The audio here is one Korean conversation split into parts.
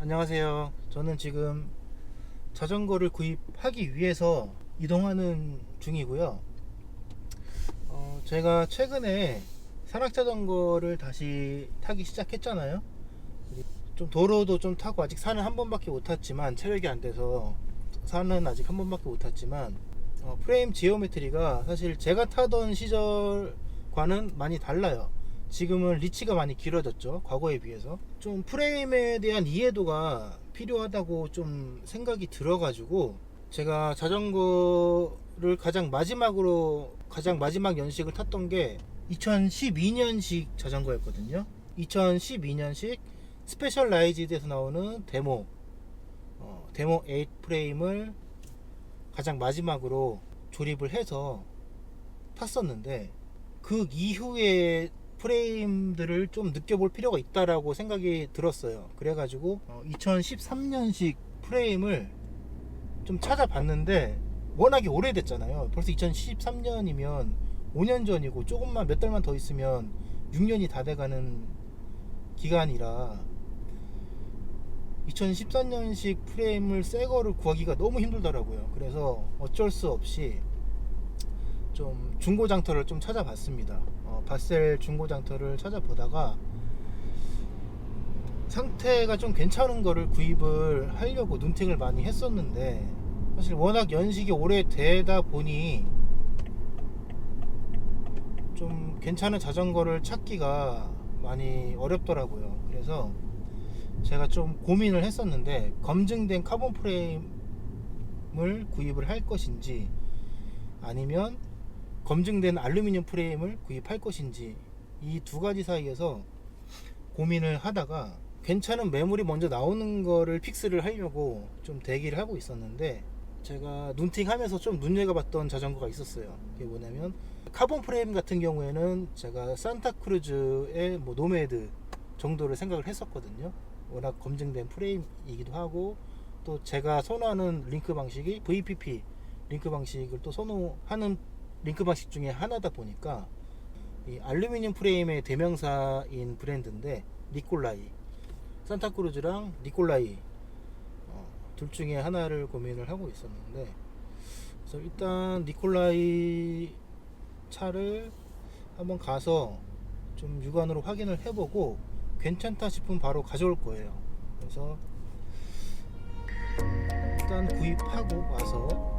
안녕하세요. 저는 지금 자전거를 구입하기 위해서 이동하는 중이고요. 제가 최근에 산악자전거를 다시 타기 시작했잖아요. 좀 도로도 좀 타고, 아직 산은 한 번밖에 못 탔지만, 체력이 안 돼서 산은 아직 한 번밖에 못 탔지만, 프레임 지오메트리가 사실 제가 타던 시절과는 많이 달라요. 지금은 리치가 많이 길어졌죠, 과거에 비해서. 좀 프레임에 대한 이해도가 필요하다고 좀 생각이 들어가지고, 제가 자전거를 가장 마지막 연식을 탔던 게 2012년식 자전거였거든요. 2012년식 스페셜라이즈드에서 나오는 데모 8 프레임을 가장 마지막으로 조립을 해서 탔었는데, 그 이후에 프레임들을 좀 느껴볼 필요가 있다라고 생각이 들었어요. 그래가지고 2013년식 프레임을 좀 찾아봤는데, 워낙에 오래됐잖아요. 벌써 2013년이면 5년 전이고, 조금만 몇 달만 더 있으면 6년이 다 돼가는 기간이라 2013년식 프레임을 새 거를 구하기가 너무 힘들더라고요. 그래서 어쩔 수 없이 좀 중고장터를 좀 찾아봤습니다. 바셀 중고장터를 찾아보다가 상태가 좀 괜찮은 거를 구입을 하려고 눈팅을 많이 했었는데, 사실 워낙 연식이 오래되다 보니 좀 괜찮은 자전거를 찾기가 많이 어렵더라고요. 그래서 제가 좀 고민을 했었는데, 검증된 카본 프레임을 구입을 할 것인지, 아니면 검증된 알루미늄 프레임을 구입할 것인지, 이 두 가지 사이에서 고민을 하다가 괜찮은 매물이 먼저 나오는 거를 픽스를 하려고 좀 대기를 하고 있었는데, 제가 눈팅하면서 좀 눈여겨봤던 자전거가 있었어요. 그게 뭐냐면, 카본 프레임 같은 경우에는 제가 산타크루즈의 노매드 정도를 생각을 했었거든요. 워낙 검증된 프레임이기도 하고, 또 제가 선호하는 링크 방식이 VPP 링크 방식을 또 선호하는 링크 방식 중에 하나다 보니까, 이 알루미늄 프레임의 대명사인 브랜드인데, 니콜라이, 산타크루즈랑 니콜라이 둘 중에 하나를 고민을 하고 있었는데, 그래서 일단 니콜라이 차를 한번 가서 좀 육안으로 확인을 해보고 괜찮다 싶으면 바로 가져올 거예요. 그래서 일단 구입하고 와서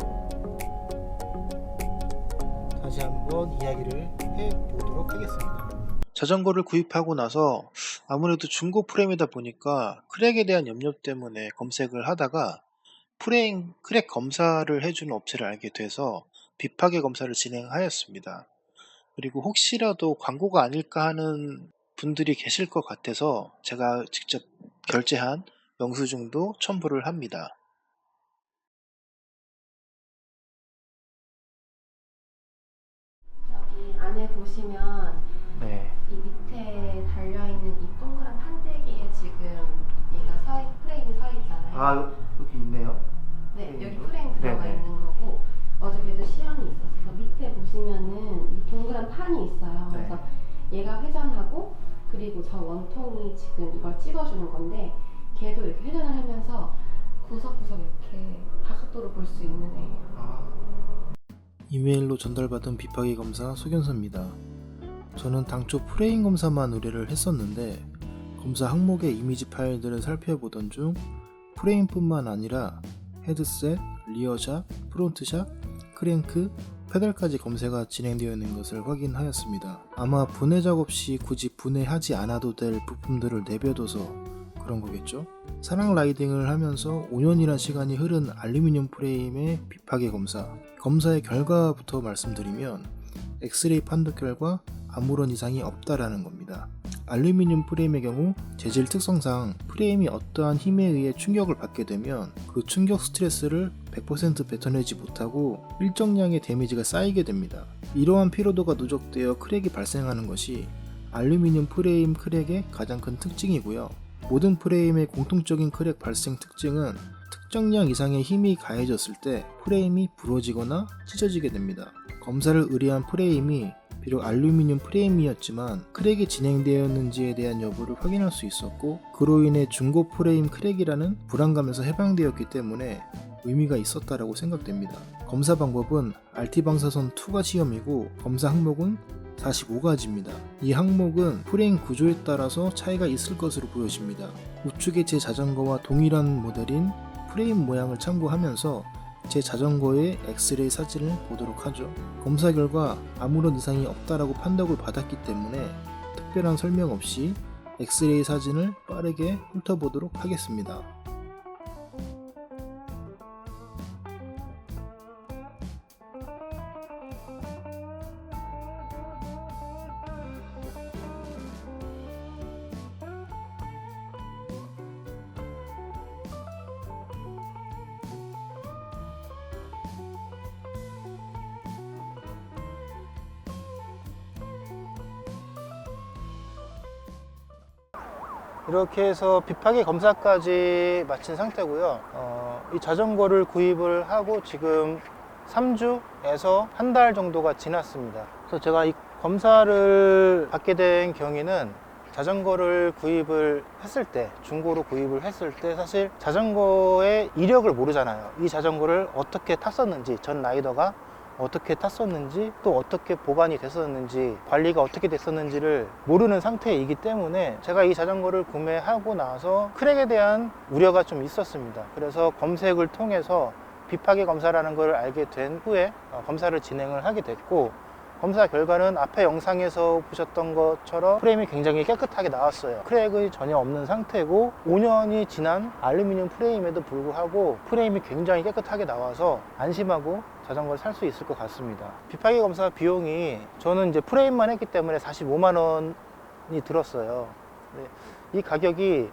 다시 한번 이야기를 해보도록 하겠습니다. 자전거를 구입하고 나서 아무래도 중고 프레임이다 보니까 크랙에 대한 염려 때문에 검색을 하다가 프레임 크랙 검사를 해주는 업체를 알게 돼서 비파괴 검사를 진행하였습니다. 그리고 혹시라도 광고가 아닐까 하는 분들이 계실 것 같아서 제가 직접 결제한 영수증도 첨부를 합니다. 여기 안에 보시면 네. 이 밑에 달려있는 이 동그란 판때기에 지금 얘가 프레임이 서 있잖아요. 여기 있네요. 네, 프레임도? 여기 프레임 들어가 네네. 있는 거고, 어저께도 시연이 있었어서 밑에 보시면은 이 동그란 판이 있어요. 네. 그래서 얘가 회전하고, 그리고 저 원통이 지금 이걸 찍어주는 건데, 걔도 이렇게 회전을 하면서 구석구석 이렇게 다각도로 볼 수 있는 애예요. 이메일로 전달받은 비파괴 검사 소견서입니다. 저는 당초 프레임 검사만 의뢰를 했었는데, 검사 항목의 이미지 파일들을 살펴보던 중 프레임뿐만 아니라 헤드셋, 리어샷, 프론트샷, 크랭크, 페달까지 검사가 진행되어 있는 것을 확인하였습니다. 아마 분해 작업 시 굳이 분해하지 않아도 될 부품들을 내버려둬서 그런 거겠죠? 산악 라이딩을 하면서 5년이란 시간이 흐른 알루미늄 프레임의 비파괴 검사의 결과부터 말씀드리면, 엑스레이 판독 결과 아무런 이상이 없다라는 겁니다. 알루미늄 프레임의 경우 재질 특성상 프레임이 어떠한 힘에 의해 충격을 받게 되면 그 충격 스트레스를 100% 뱉어내지 못하고 일정량의 데미지가 쌓이게 됩니다. 이러한 피로도가 누적되어 크랙이 발생하는 것이 알루미늄 프레임 크랙의 가장 큰 특징이고요. 모든 프레임의 공통적인 크랙 발생 특징은 특정량 이상의 힘이 가해졌을 때 프레임이 부러지거나 찢어지게 됩니다. 검사를 의뢰한 프레임이 비록 알루미늄 프레임이었지만 크랙이 진행되었는지에 대한 여부를 확인할 수 있었고, 그로 인해 중고 프레임 크랙이라는 불안감에서 해방되었기 때문에 의미가 있었다라고 생각됩니다. 검사 방법은 RT 방사선 2가 시험이고 검사 항목은 45가지입니다. 이 항목은 프레임 구조에 따라서 차이가 있을 것으로 보여집니다. 우측의 제 자전거와 동일한 모델인 프레임 모양을 참고하면서 제 자전거의 엑스레이 사진을 보도록 하죠. 검사 결과 아무런 이상이 없다라고 판독을 받았기 때문에 특별한 설명 없이 엑스레이 사진을 빠르게 훑어보도록 하겠습니다. 이렇게 해서 비파기 검사까지 마친 상태고요. 이 자전거를 구입을 하고 지금 3주에서 한 달 정도가 지났습니다. 그래서 제가 이 검사를 받게 된 경위는 자전거를 구입을 했을 때, 중고로 구입을 했을 때 사실 자전거의 이력을 모르잖아요. 이 자전거를 어떻게 탔었는지, 전 라이더가 어떻게 탔었는지, 또 어떻게 보관이 됐었는지, 관리가 어떻게 됐었는지를 모르는 상태이기 때문에 제가 이 자전거를 구매하고 나서 크랙에 대한 우려가 좀 있었습니다. 그래서 검색을 통해서 비파기 검사라는 걸 알게 된 후에 검사를 진행을 하게 됐고, 검사 결과는 앞에 영상에서 보셨던 것처럼 프레임이 굉장히 깨끗하게 나왔어요. 크랙이 전혀 없는 상태고 5년이 지난 알루미늄 프레임에도 불구하고 프레임이 굉장히 깨끗하게 나와서 안심하고 자전거를 살 수 있을 것 같습니다. 비파기 검사 비용이 저는 이제 프레임만 했기 때문에 45만 원이 들었어요. 이 가격이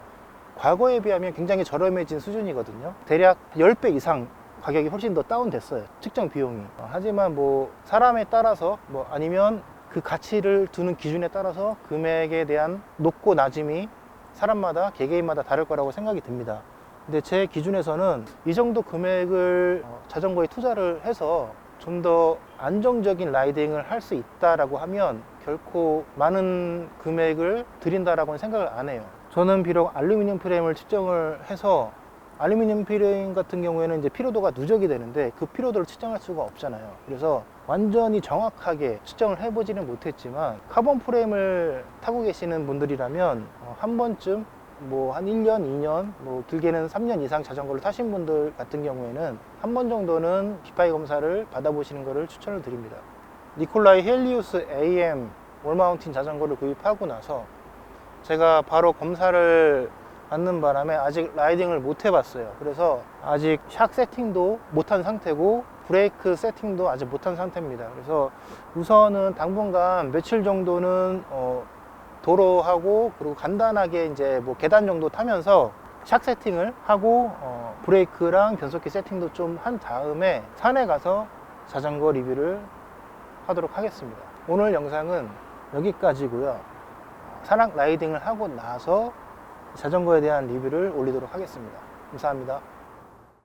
과거에 비하면 굉장히 저렴해진 수준이거든요. 대략 10배 이상 가격이 훨씬 더 다운됐어요, 측정 비용이. 하지만 뭐 사람에 따라서 아니면 그 가치를 두는 기준에 따라서 금액에 대한 높고 낮음이 사람마다 개개인마다 다를 거라고 생각이 듭니다. 근데 제 기준에서는 이 정도 금액을 자전거에 투자를 해서 좀 더 안정적인 라이딩을 할 수 있다라고 하면 결코 많은 금액을 드린다라고는 생각을 안 해요. 저는 비록 알루미늄 프레임을 측정을 해서 알루미늄 프레임 같은 경우에는 이제 피로도가 누적이 되는데 그 피로도를 측정할 수가 없잖아요. 그래서 완전히 정확하게 측정을 해보지는 못했지만 카본 프레임을 타고 계시는 분들이라면 한 번쯤 한 1년, 2년, 길게는 3년 이상 자전거를 타신 분들 같은 경우에는 한 번 정도는 비파기 검사를 받아보시는 것을 추천을 드립니다. 니콜라이 헬리우스 AM 올마운틴 자전거를 구입하고 나서 제가 바로 검사를 받는 바람에 아직 라이딩을 못 해봤어요. 그래서 아직 샥 세팅도 못한 상태고 브레이크 세팅도 아직 못한 상태입니다. 그래서 우선은 당분간 며칠 정도는 도로하고 그리고 간단하게 이제 계단 정도 타면서 샥 세팅을 하고 브레이크랑 변속기 세팅도 좀 한 다음에 산에 가서 자전거 리뷰를 하도록 하겠습니다. 오늘 영상은 여기까지고요. 산악 라이딩을 하고 나서 자전거에 대한 리뷰를 올리도록 하겠습니다. 감사합니다.